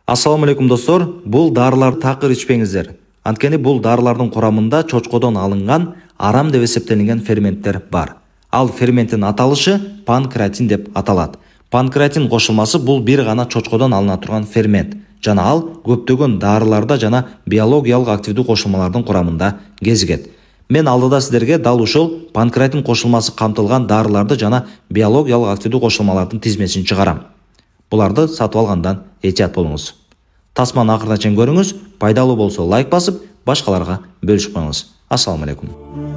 Assalamu алейкум достор, бул дарылар такыр ичпеңиздер. Анткени бул дарылардын курамында чочкодон алынган арам деп эсептелинген ферменттер бар. Ал ферменттин аталышы панкреатин деп аталат. Панкреатин кошулмасы бул бир гана чочкодон алына турган фермент. Жана ал көптөгөн дарыларда жана биологиялык активдүү кошулмалардын курамында кезигет. Мен алдыда сиздерге дал ушул панкреатин кошулмасы камтылган дарыларды жана биологиялык активдүү кошулмалардын тизмесин чыгарам. Буларды сатып алгандан этият болуңуз. Тасманы акырына чейин көрүңүз, пайдалуу болсо лайк басып, башкаларга бөлүшүп коюңуз. Ассаламу алейкум.